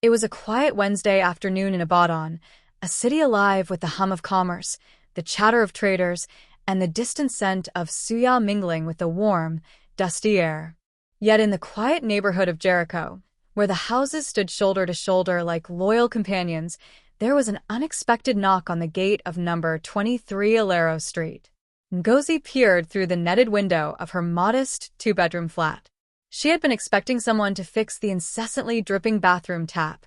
It was a quiet Wednesday afternoon in Ibadan, a city alive with the hum of commerce, the chatter of traders, and the distant scent of suya mingling with the warm, dusty air. Yet in the quiet neighborhood of Jericho, where the houses stood shoulder to shoulder like loyal companions, there was an unexpected knock on the gate of number 23 Alero Street. Ngozi peered through the netted window of her modest two-bedroom flat. She had been expecting someone to fix the incessantly dripping bathroom tap,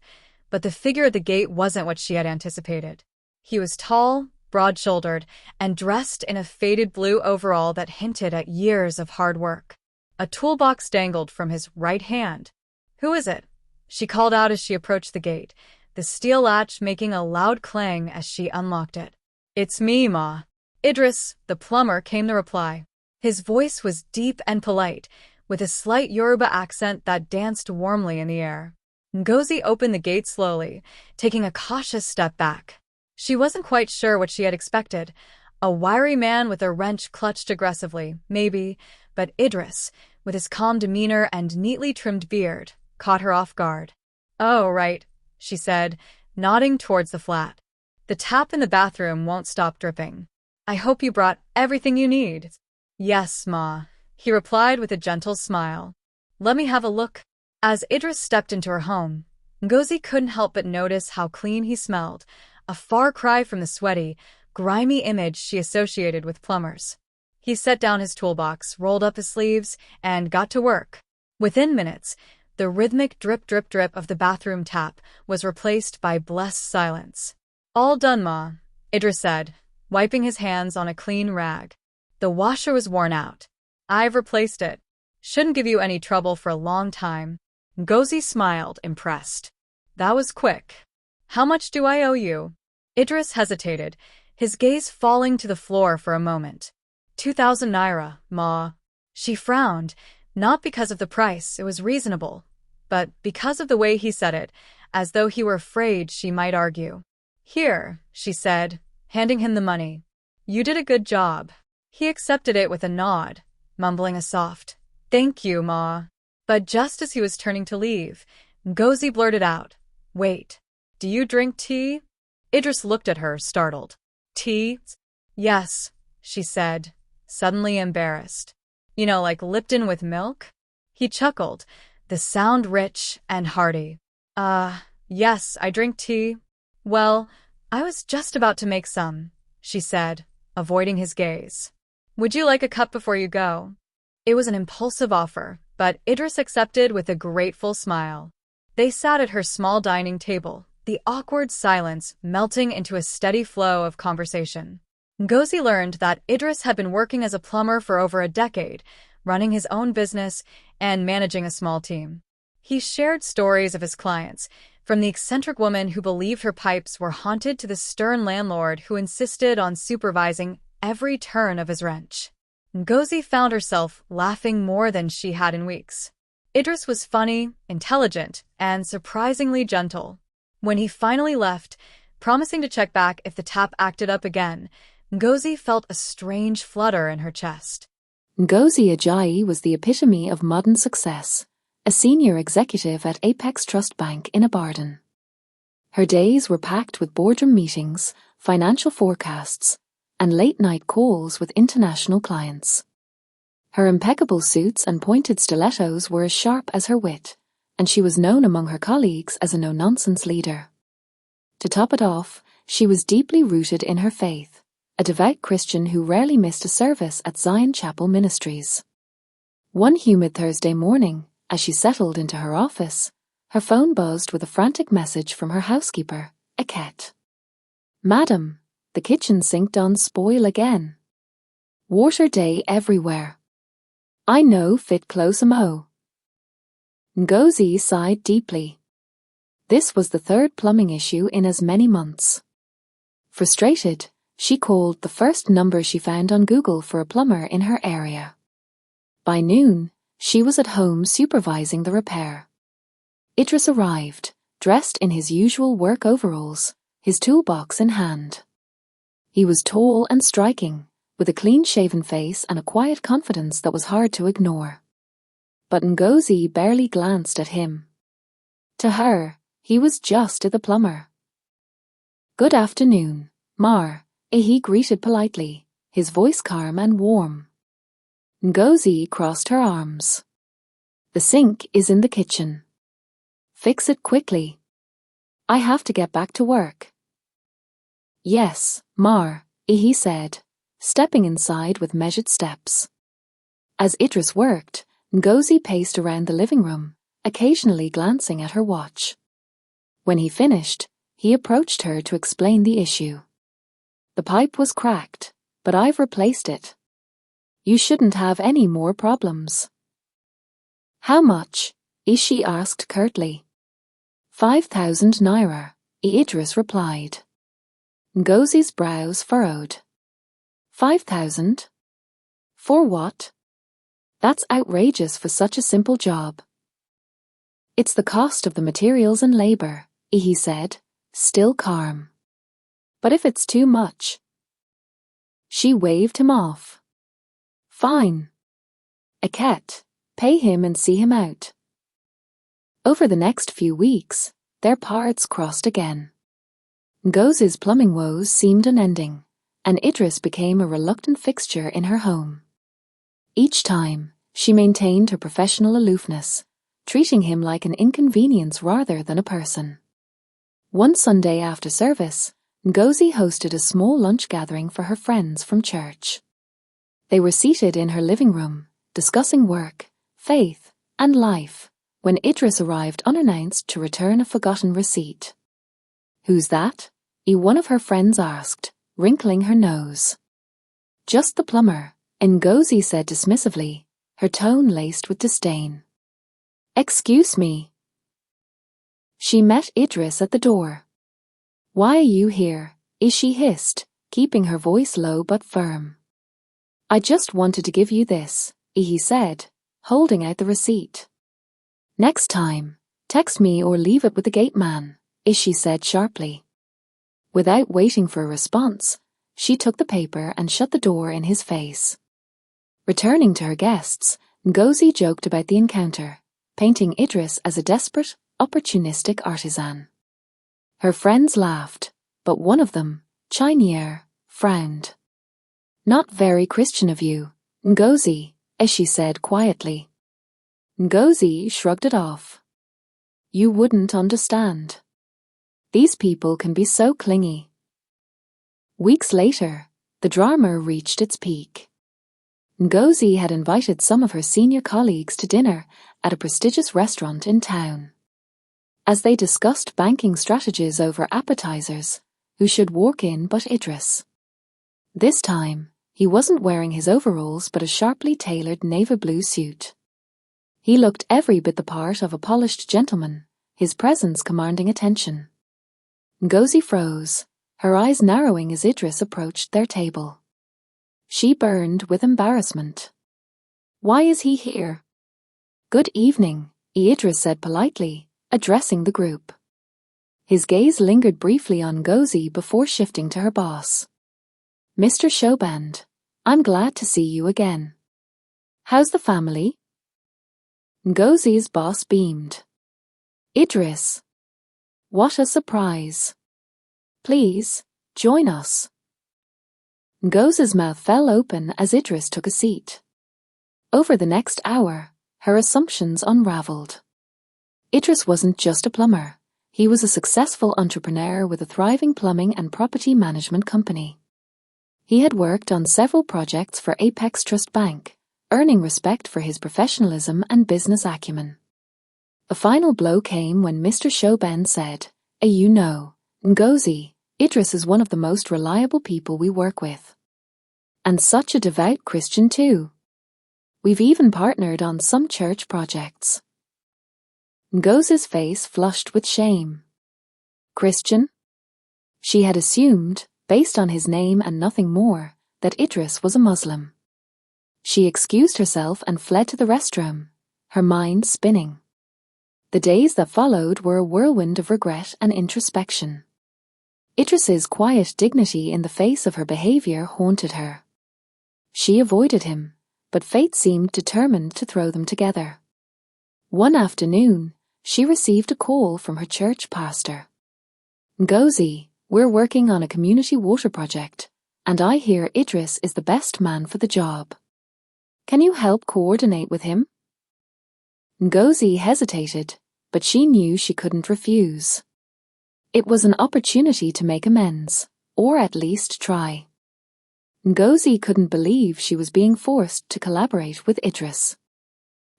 but the figure at the gate wasn't what she had anticipated. He was tall, broad-shouldered, and dressed in a faded blue overall that hinted at years of hard work. A toolbox dangled from his right hand. "Who is it?" she called out as she approached the gate, the steel latch making a loud clang as she unlocked it. "It's me, Ma." "Idris, the plumber," came the reply. His voice was deep and polite, with a slight Yoruba accent that danced warmly in the air. Ngozi opened the gate slowly, taking a cautious step back. She wasn't quite sure what she had expected. A wiry man with a wrench clutched aggressively, maybe, but Idris, with his calm demeanor and neatly trimmed beard, caught her off guard. "Oh, right," she said, nodding towards the flat. "The tap in the bathroom won't stop dripping. I hope you brought everything you need." "Yes, Ma," he replied with a gentle smile. "Let me have a look." As Idris stepped into her home, Ngozi couldn't help but notice how clean he smelled, a far cry from the sweaty, grimy image she associated with plumbers. He set down his toolbox, rolled up his sleeves, and got to work. Within minutes, the rhythmic drip-drip-drip of the bathroom tap was replaced by blessed silence. "All done, Ma," Idris said, wiping his hands on a clean rag. "The washer was worn out. I've replaced it. Shouldn't give you any trouble for a long time." Ngozi smiled, impressed. "That was quick. How much do I owe you?" Idris hesitated, his gaze falling to the floor for a moment. 2,000 naira, Ma." She frowned, not because of the price, it was reasonable, but because of the way he said it, as though he were afraid she might argue. "Here," she said, handing him the money. "You did a good job." He accepted it with a nod, mumbling a soft, "Thank you, Ma." But just as he was turning to leave, Ngozi blurted out, "Wait, do you drink tea?" Idris looked at her, startled. "Tea?" "Yes," she said, suddenly embarrassed. "You know, like Lipton with milk?" He chuckled, the sound rich and hearty. Yes, I drink tea." "Well, I was just about to make some," she said, avoiding his gaze. "Would you like a cup before you go?" It was an impulsive offer, but Idris accepted with a grateful smile. They sat at her small dining table, the awkward silence melting into a steady flow of conversation. Ngozi learned that Idris had been working as a plumber for over a decade, running his own business and managing a small team. He shared stories of his clients, from the eccentric woman who believed her pipes were haunted to the stern landlord who insisted on supervising every turn of his wrench. Ngozi found herself laughing more than she had in weeks. Idris was funny, intelligent, and surprisingly gentle. When he finally left, promising to check back if the tap acted up again, Ngozi felt a strange flutter in her chest. Ngozi Ajayi was the epitome of modern success, a senior executive at Apex Trust Bank in Ibadan. Her days were packed with boardroom meetings, financial forecasts, and late-night calls with international clients. Her impeccable suits and pointed stilettos were as sharp as her wit, and she was known among her colleagues as a no-nonsense leader. To top it off, she was deeply rooted in her faith, a devout Christian who rarely missed a service at Zion Chapel Ministries. One humid Thursday morning, as she settled into her office, her phone buzzed with a frantic message from her housekeeper, Eket. "Madam, the kitchen sink done spoil again. Water day everywhere. I know fit close mo." Ngozi sighed deeply. This was the third plumbing issue in as many months. Frustrated, she called the first number she found on Google for a plumber in her area. By noon, she was at home supervising the repair. Idris arrived, dressed in his usual work overalls, his toolbox in hand. He was tall and striking, with a clean-shaven face and a quiet confidence that was hard to ignore. But Ngozi barely glanced at him. To her, He was just the plumber. "Good afternoon, Mar," he greeted politely, his voice calm and warm. Ngozi crossed her arms. "The sink is in the kitchen. Fix it quickly. I have to get back to work." "Yes, Mar," he said, stepping inside with measured steps. As Idris worked, Ngozi paced around the living room, occasionally glancing at her watch. When he finished, he approached her to explain the issue. "The pipe was cracked, but I've replaced it. You shouldn't have any more problems." "How much?" she asked curtly. 5,000 naira, Idris replied. Ngozi's brows furrowed. 5,000? For what? That's outrageous for such a simple job. "It's the cost of the materials and labor," he said, still calm. "But if it's too much..." She waved him off. "Fine. Aket, pay him and see him out." Over the next few weeks, their paths crossed again. Ngozi's plumbing woes seemed unending, and Idris became a reluctant fixture in her home. Each time, she maintained her professional aloofness, treating him like an inconvenience rather than a person. One Sunday after service, Ngozi hosted a small lunch gathering for her friends from church. They were seated in her living room, discussing work, faith, and life, when Idris arrived unannounced to return a forgotten receipt. "Who's that?" one of her friends asked, wrinkling her nose. "Just the plumber," Ngozi said dismissively, her tone laced with disdain. "Excuse me." She met Idris at the door. "Why are you here?" she hissed, keeping her voice low but firm. "I just wanted to give you this," he said, holding out the receipt. "Next time, text me or leave it with the gate man," she said sharply. Without waiting for a response, she took the paper and shut the door in his face. Returning to her guests, Ngozi joked about the encounter, painting Idris as a desperate, opportunistic artisan. Her friends laughed, but one of them, Chinier, frowned. "Not very Christian of you, Ngozi," she said quietly. Ngozi shrugged it off. "You wouldn't understand. These people can be so clingy." Weeks later, the drama reached its peak. Ngozi had invited some of her senior colleagues to dinner at a prestigious restaurant in town. As they discussed banking strategies over appetizers, who should walk in but Idris? This time, he wasn't wearing his overalls but a sharply tailored navy blue suit. He looked every bit the part of a polished gentleman, his presence commanding attention. Ngozi froze, her eyes narrowing as Idris approached their table. She burned with embarrassment. "Why is he here?" "Good evening," Idris said politely, addressing the group. His gaze lingered briefly on Ngozi before shifting to her boss. "Mr. Shoband, I'm glad to see you again. How's the family?" Ngozi's boss beamed. "Idris. What a surprise. Please, join us." Ngozi's mouth fell open as Idris took a seat. Over the next hour, her assumptions unraveled. Idris wasn't just a plumber. He was a successful entrepreneur with a thriving plumbing and property management company. He had worked on several projects for Apex Trust Bank, earning respect for his professionalism and business acumen. A final blow came when Mr. Shoband said, "You know, Ngozi, Idris is one of the most reliable people we work with. And such a devout Christian too. We've even partnered on some church projects." Ngozi's face flushed with shame. Christian? She had assumed, based on his name and nothing more, that Idris was a Muslim. She excused herself and fled to the restroom, her mind spinning. The days that followed were a whirlwind of regret and introspection. Idris's quiet dignity in the face of her behavior haunted her. She avoided him, but fate seemed determined to throw them together. One afternoon, she received a call from her church pastor. Ngozi, we're working on a community water project, and I hear Idris is the best man for the job. Can you help coordinate with him? Ngozi hesitated, but she knew she couldn't refuse. It was an opportunity to make amends, or at least try. Ngozi couldn't believe she was being forced to collaborate with Idris.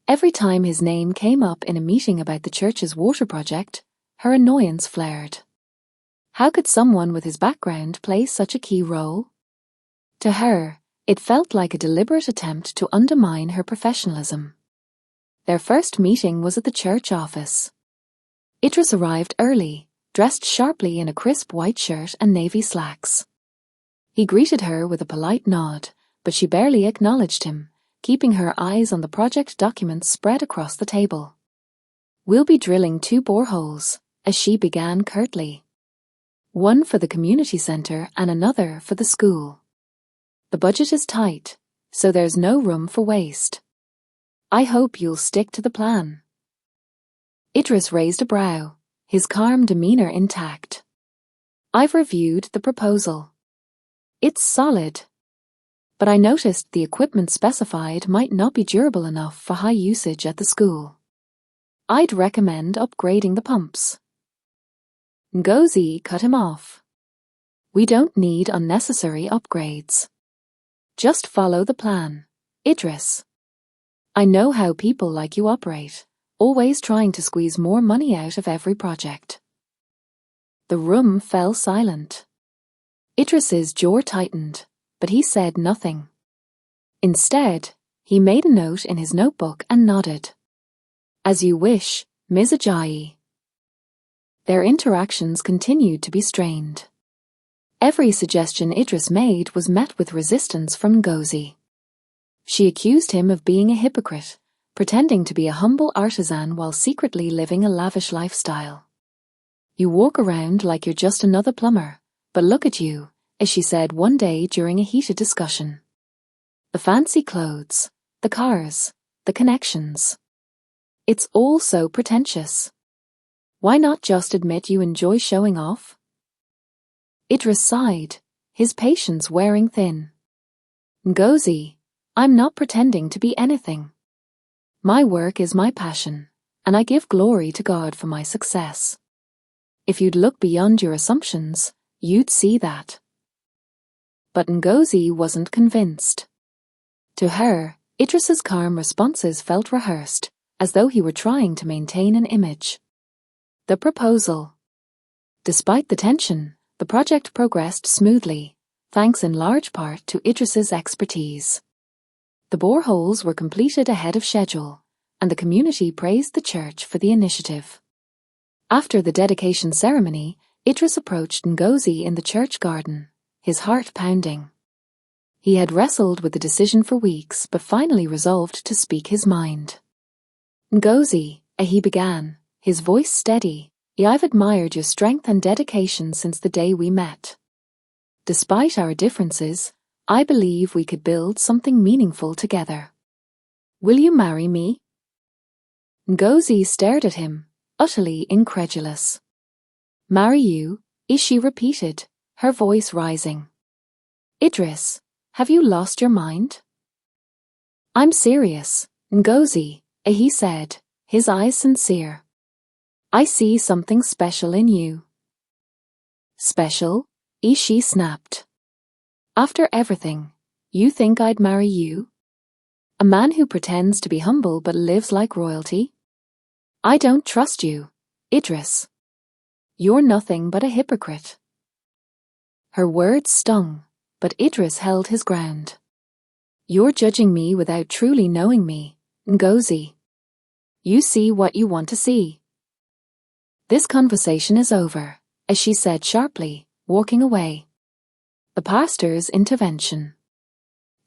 Every time his name came up in a meeting about the church's water project, her annoyance flared. How could someone with his background play such a key role? To her, it felt like a deliberate attempt to undermine her professionalism. Their first meeting was at the church office. Idris arrived early, dressed sharply in a crisp white shirt and navy slacks. He greeted her with a polite nod, but she barely acknowledged him, keeping her eyes on the project documents spread across the table. We'll be drilling 2 boreholes, as she began curtly. One for the community centre and another for the school. The budget is tight, so there's no room for waste. I hope you'll stick to the plan. Idris raised a brow, his calm demeanour intact. I've reviewed the proposal. It's solid. But I noticed the equipment specified might not be durable enough for high usage at the school. I'd recommend upgrading the pumps. Ngozi cut him off. We don't need unnecessary upgrades. Just follow the plan, Idris. I know how people like you operate, always trying to squeeze more money out of every project. The room fell silent. Idris's jaw tightened, but he said nothing. Instead, he made a note in his notebook and nodded. As you wish, Ms. Ajayi. Their interactions continued to be strained. Every suggestion Idris made was met with resistance from Ngozi. She accused him of being a hypocrite, pretending to be a humble artisan while secretly living a lavish lifestyle. You walk around like you're just another plumber, but look at you, as she said one day during a heated discussion. The fancy clothes, the cars, the connections. It's all so pretentious. Why not just admit you enjoy showing off? Idris sighed, his patience wearing thin. Ngozi, I'm not pretending to be anything. My work is my passion, and I give glory to God for my success. If you'd look beyond your assumptions, you'd see that. But Ngozi wasn't convinced. To her, Idris's calm responses felt rehearsed, as though he were trying to maintain an image. The proposal. Despite the tension, the project progressed smoothly, thanks in large part to Idris's expertise. The boreholes were completed ahead of schedule, and the community praised the church for the initiative. After the dedication ceremony, Idris approached Ngozi in the church garden, his heart pounding. He had wrestled with the decision for weeks, but finally resolved to speak his mind. Ngozi, he began, his voice steady, I've admired your strength and dedication since the day we met. Despite our differences, I believe we could build something meaningful together. Will you marry me? Ngozi stared at him, utterly incredulous. Marry you? She repeated, her voice rising. Idris, have you lost your mind? I'm serious, Ngozi, he said, his eyes sincere. I see something special in you. Special? She snapped. After everything, you think I'd marry you? A man who pretends to be humble but lives like royalty? I don't trust you, Idris. You're nothing but a hypocrite. Her words stung, but Idris held his ground. You're judging me without truly knowing me, Ngozi. You see what you want to see. This conversation is over, as she said sharply, walking away. The pastor's intervention.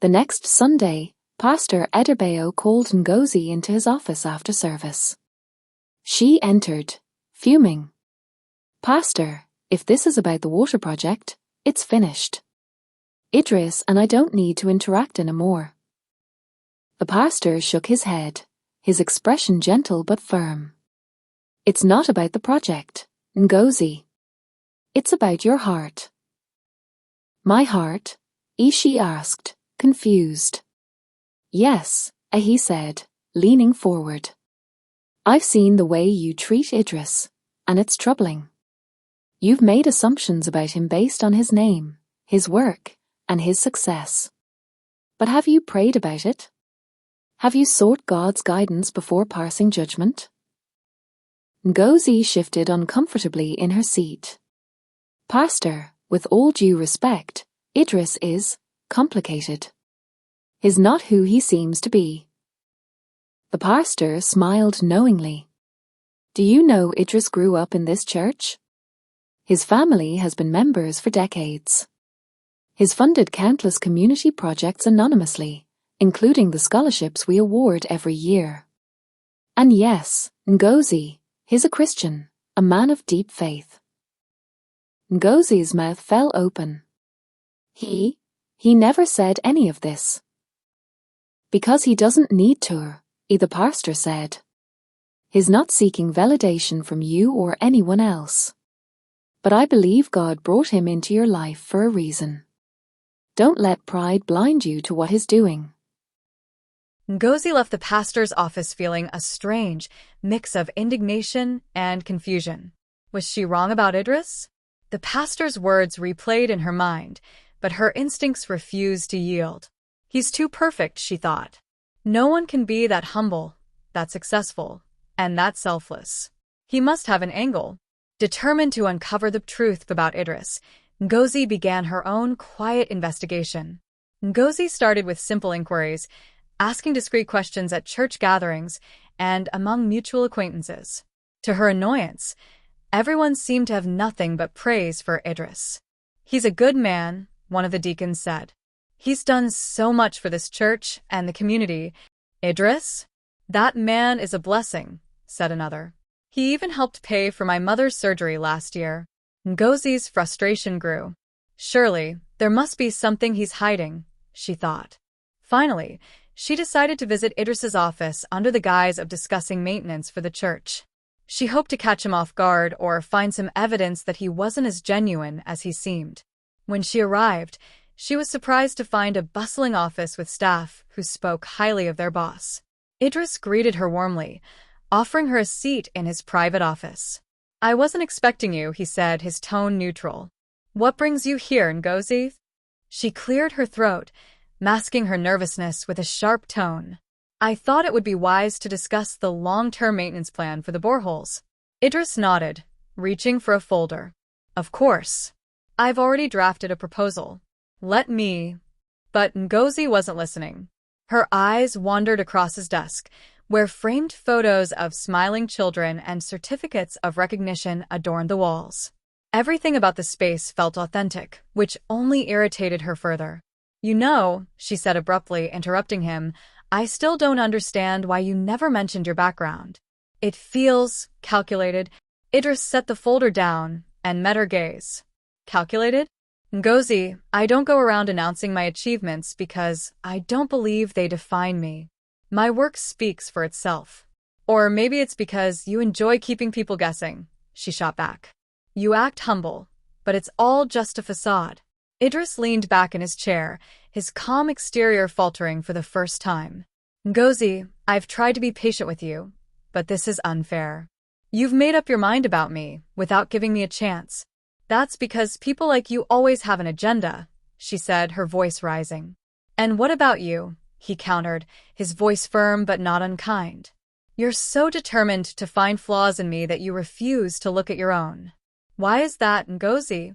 The next Sunday, Pastor Ederbeo called Ngozi into his office after service. She entered, fuming. Pastor, if this is about the water project, it's finished. Idris and I don't need to interact anymore. The pastor shook his head, his expression gentle but firm. It's not about the project, Ngozi. It's about your heart. My heart? She asked, confused. Yes, he said, leaning forward. I've seen the way you treat Idris, and it's troubling. You've made assumptions about him based on his name, his work, and his success. But have you prayed about it? Have you sought God's guidance before passing judgment? Ngozi shifted uncomfortably in her seat. Pastor, with all due respect, Idris is complicated. He's not who he seems to be. The pastor smiled knowingly. Do you know Idris grew up in this church? His family has been members for decades. He's funded countless community projects anonymously, including the scholarships we award every year. And yes, Ngozi, he's a Christian, a man of deep faith. Ngozi's mouth fell open. He never said any of this. Because he doesn't need to, the pastor said. He's not seeking validation from you or anyone else. But I believe God brought him into your life for a reason. Don't let pride blind you to what he's doing. Ngozi left the pastor's office feeling a strange mix of indignation and confusion. Was she wrong about Idris? The pastor's words replayed in her mind, but her instincts refused to yield. He's too perfect, she thought. No one can be that humble, that successful, and that selfless. He must have an angle. Determined to uncover the truth about Idris, Ngozi began her own quiet investigation. Ngozi started with simple inquiries, asking discreet questions at church gatherings and among mutual acquaintances. To her annoyance, everyone seemed to have nothing but praise for Idris. He's a good man, one of the deacons said. He's done so much for this church and the community. Idris? That man is a blessing, said another. He even helped pay for my mother's surgery last year. Ngozi's frustration grew. Surely, there must be something he's hiding, she thought. Finally, she decided to visit Idris's office under the guise of discussing maintenance for the church. She hoped to catch him off guard or find some evidence that he wasn't as genuine as he seemed. When she arrived, she was surprised to find a bustling office with staff who spoke highly of their boss. Idris greeted her warmly, offering her a seat in his private office. I wasn't expecting you, he said, his tone neutral. What brings you here, Ngozi? She cleared her throat, masking her nervousness with a sharp tone. I thought it would be wise to discuss the long-term maintenance plan for the boreholes. Idris nodded, reaching for a folder. Of course. I've already drafted a proposal. But Ngozi wasn't listening. Her eyes wandered across his desk, where framed photos of smiling children and certificates of recognition adorned the walls. Everything about the space felt authentic, which only irritated her further. You know, she said abruptly, interrupting him, I still don't understand why you never mentioned your background. It feels calculated. Idris set the folder down and met her gaze. Calculated? Ngozi, I don't go around announcing my achievements because I don't believe they define me. My work speaks for itself. Or maybe it's because you enjoy keeping people guessing, she shot back. You act humble, but it's all just a facade. Idris leaned back in his chair, his calm exterior faltering for the first time. Ngozi, I've tried to be patient with you, but this is unfair. You've made up your mind about me without giving me a chance. That's because people like you always have an agenda, she said, her voice rising. And what about you? He countered, his voice firm but not unkind. You're so determined to find flaws in me that you refuse to look at your own. Why is that, Ngozi?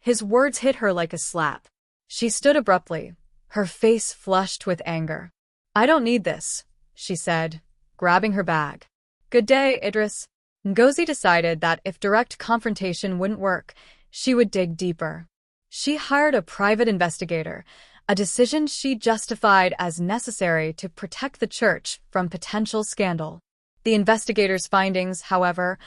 His words hit her like a slap. She stood abruptly, her face flushed with anger. I don't need this, she said, grabbing her bag. Good day, Idris. Ngozi decided that if direct confrontation wouldn't work, she would dig deeper. She hired a private investigator, a decision she justified as necessary to protect the church from potential scandal. The investigator's findings, however,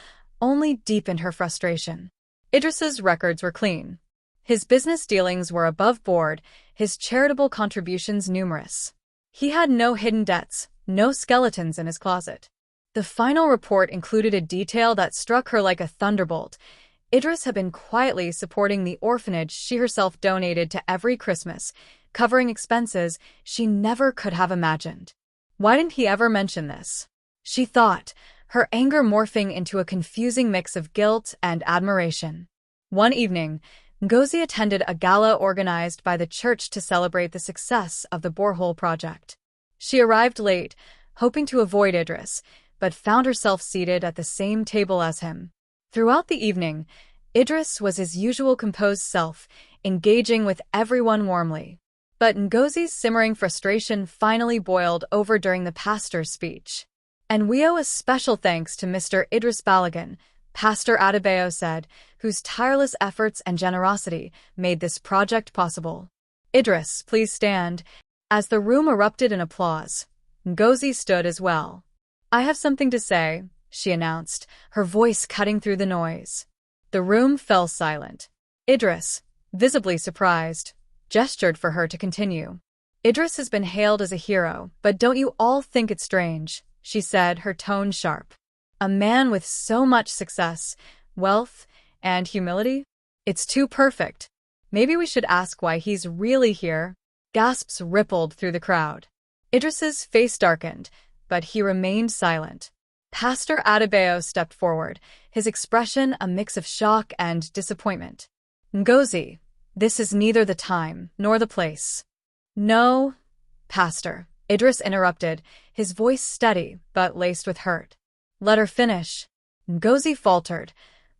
only deepened her frustration. Idris's records were clean. His business dealings were above board, his charitable contributions numerous. He had no hidden debts, no skeletons in his closet. The final report included a detail that struck her like a thunderbolt. Idris had been quietly supporting the orphanage she herself donated to every Christmas, covering expenses she never could have imagined. Why didn't he ever mention this? She thought, her anger morphing into a confusing mix of guilt and admiration. One evening, Ngozi attended a gala organized by the church to celebrate the success of the borehole project. She arrived late, hoping to avoid Idris, but found herself seated at the same table as him. Throughout the evening, Idris was his usual composed self, engaging with everyone warmly. But Ngozi's simmering frustration finally boiled over during the pastor's speech. "And we owe a special thanks to Mr. Idris Balogun," Pastor Adebayo said, whose tireless efforts and generosity made this project possible. "Idris, please stand." As the room erupted in applause, Ngozi stood as well. "I have something to say," she announced, her voice cutting through the noise. The room fell silent. Idris, visibly surprised, gestured for her to continue. "Idris has been hailed as a hero, but don't you all think it's strange?" she said, her tone sharp. "A man with so much success, wealth, and humility? It's too perfect. Maybe we should ask why he's really here." Gasps rippled through the crowd. Idris's face darkened, but he remained silent. Pastor Adebayo stepped forward, his expression a mix of shock and disappointment. "Ngozi, this is neither the time nor the place." "No, Pastor," Idris interrupted, his voice steady but laced with hurt. "Let her finish." Ngozi faltered,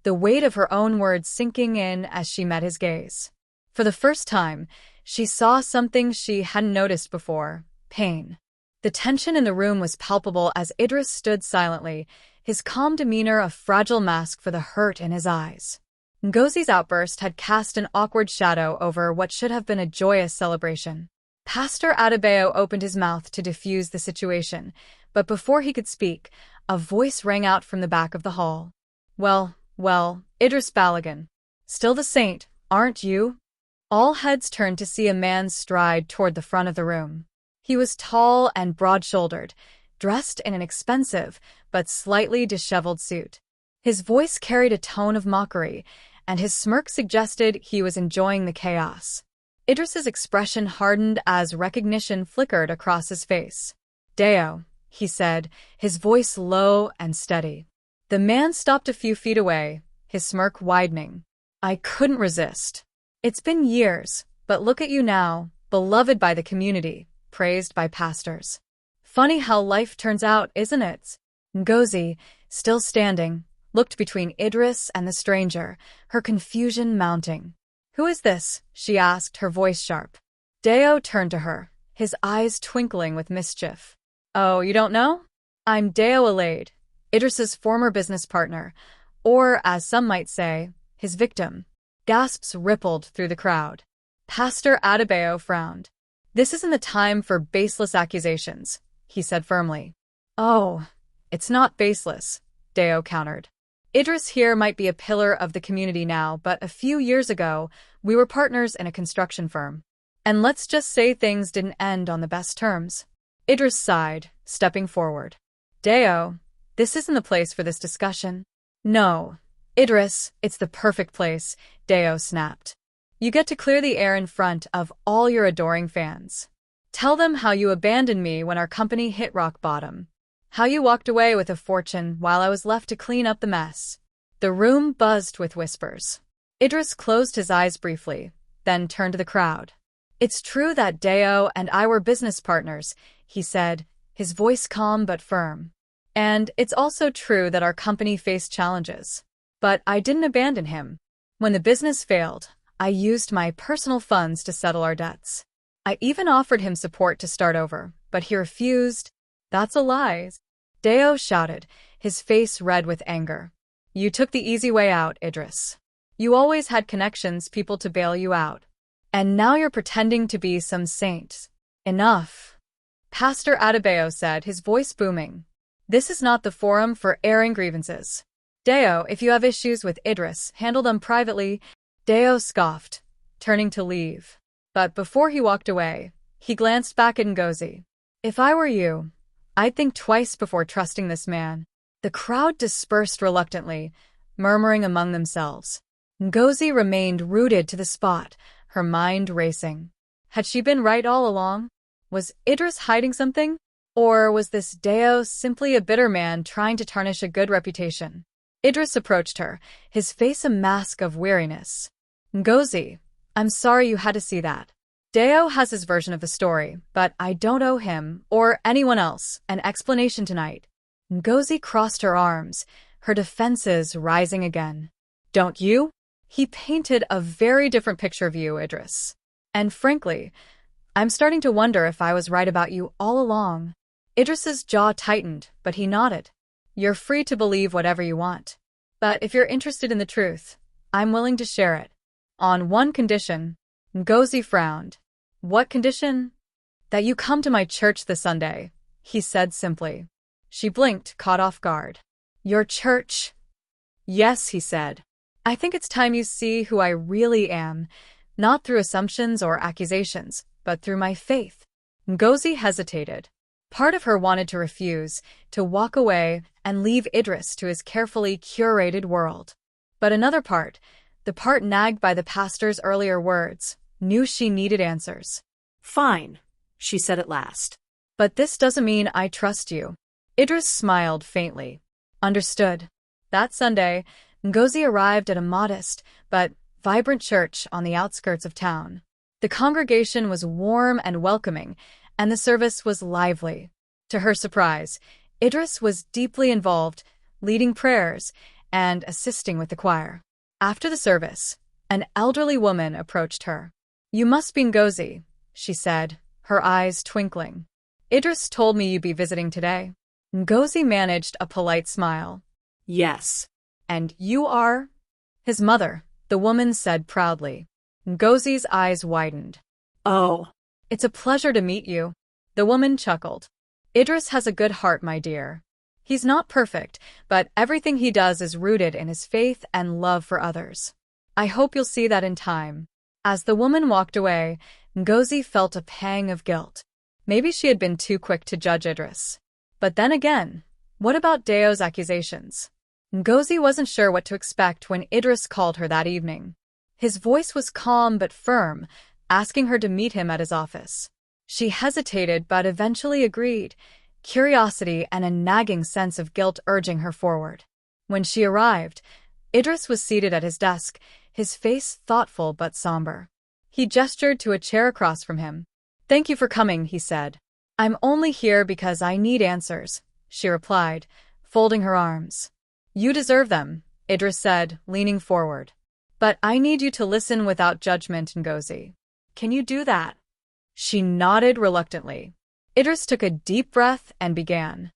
the weight of her own words sinking in as she met his gaze. For the first time, she saw something she hadn't noticed before: pain. The tension in the room was palpable as Idris stood silently, his calm demeanor a fragile mask for the hurt in his eyes. Ngozi's outburst had cast an awkward shadow over what should have been a joyous celebration. Pastor Adebayo opened his mouth to defuse the situation, but before he could speak, a voice rang out from the back of the hall. Well, Idris Balogun. Still the saint, aren't you?" All heads turned to see a man stride toward the front of the room. He was tall and broad-shouldered, dressed in an expensive but slightly disheveled suit. His voice carried a tone of mockery, and his smirk suggested he was enjoying the chaos. Idris's expression hardened as recognition flickered across his face. "Deo," he said, his voice low and steady. The man stopped a few feet away, his smirk widening. "I couldn't resist. It's been years, but look at you now, beloved by the community, praised by pastors. Funny how life turns out, isn't it?" Ngozi, still standing, looked between Idris and the stranger, her confusion mounting. "Who is this?" she asked, her voice sharp. Deo turned to her, his eyes twinkling with mischief. "Oh, you don't know? I'm Deo Alade, Idris's former business partner, or, as some might say, his victim." Gasps rippled through the crowd. Pastor Adebayo frowned. "This isn't the time for baseless accusations," he said firmly. "Oh, it's not baseless," Deo countered. "Idris here might be a pillar of the community now, but a few years ago, we were partners in a construction firm. And let's just say things didn't end on the best terms." Idris sighed, stepping forward. "Deo, this isn't the place for this discussion." "No, Idris, it's the perfect place," Deo snapped. "You get to clear the air in front of all your adoring fans. Tell them how you abandoned me when our company hit rock bottom. How you walked away with a fortune while I was left to clean up the mess." The room buzzed with whispers. Idris closed his eyes briefly, then turned to the crowd. "It's true that Deo and I were business partners," he said, his voice calm but firm. "And it's also true that our company faced challenges. But I didn't abandon him. When the business failed, I used my personal funds to settle our debts. I even offered him support to start over, but he refused." "That's a lie," Deo shouted, his face red with anger. "You took the easy way out, Idris. You always had connections, people to bail you out. And now you're pretending to be some saint." "Enough," Pastor Adebayo said, his voice booming. "This is not the forum for airing grievances. Deo, if you have issues with Idris, handle them privately." Deo scoffed, turning to leave. But before he walked away, he glanced back at Ngozi. "If I were you, I'd think twice before trusting this man. The crowd dispersed reluctantly, murmuring among themselves. Ngozi remained rooted to the spot, her mind racing. Had she been right all along? Was Idris hiding something? Or was this Deo simply a bitter man trying to tarnish a good reputation? Idris approached her, his face a mask of weariness. Ngozi, I'm sorry you had to see that. Deo has his version of the story, but I don't owe him, or anyone else, an explanation tonight. Ngozi crossed her arms, her defenses rising again. Don't you? He painted a very different picture of you, Idris. And frankly, I'm starting to wonder if I was right about you all along. Idris's jaw tightened, but he nodded. You're free to believe whatever you want. But if you're interested in the truth, I'm willing to share it. On one condition. Ngozi frowned. What condition? That you come to my church this Sunday, he said simply. She blinked, caught off guard. Your church? Yes, he said. I think it's time you see who I really am, not through assumptions or accusations, but through my faith. Ngozi hesitated. Part of her wanted to refuse, to walk away and leave Idris to his carefully curated world. But another part, the part nagged by the pastor's earlier words, knew she needed answers. Fine, she said at last. But this doesn't mean I trust you. Idris smiled faintly. Understood. That Sunday, Ngozi arrived at a modest but vibrant church on the outskirts of town. The congregation was warm and welcoming, and the service was lively. To her surprise, Idris was deeply involved, leading prayers and assisting with the choir. After the service, an elderly woman approached her. You must be Ngozi, she said, her eyes twinkling. Idris told me you'd be visiting today. Ngozi managed a polite smile. Yes. And you are? His mother, the woman said proudly. Ngozi's eyes widened. Oh. It's a pleasure to meet you. The woman chuckled. Idris has a good heart, my dear. He's not perfect, but everything he does is rooted in his faith and love for others. I hope you'll see that in time. As the woman walked away, Ngozi felt a pang of guilt. Maybe she had been too quick to judge Idris. But then again, what about Deo's accusations? Ngozi wasn't sure what to expect when Idris called her that evening. His voice was calm but firm, asking her to meet him at his office. She hesitated but eventually agreed, curiosity and a nagging sense of guilt urging her forward. When she arrived, Idris was seated at his desk, his face thoughtful but somber. He gestured to a chair across from him. Thank you for coming, he said. I'm only here because I need answers, she replied, folding her arms. You deserve them, Idris said, leaning forward. But I need you to listen without judgment, Ngozi. Can you do that? She nodded reluctantly. Idris took a deep breath and began.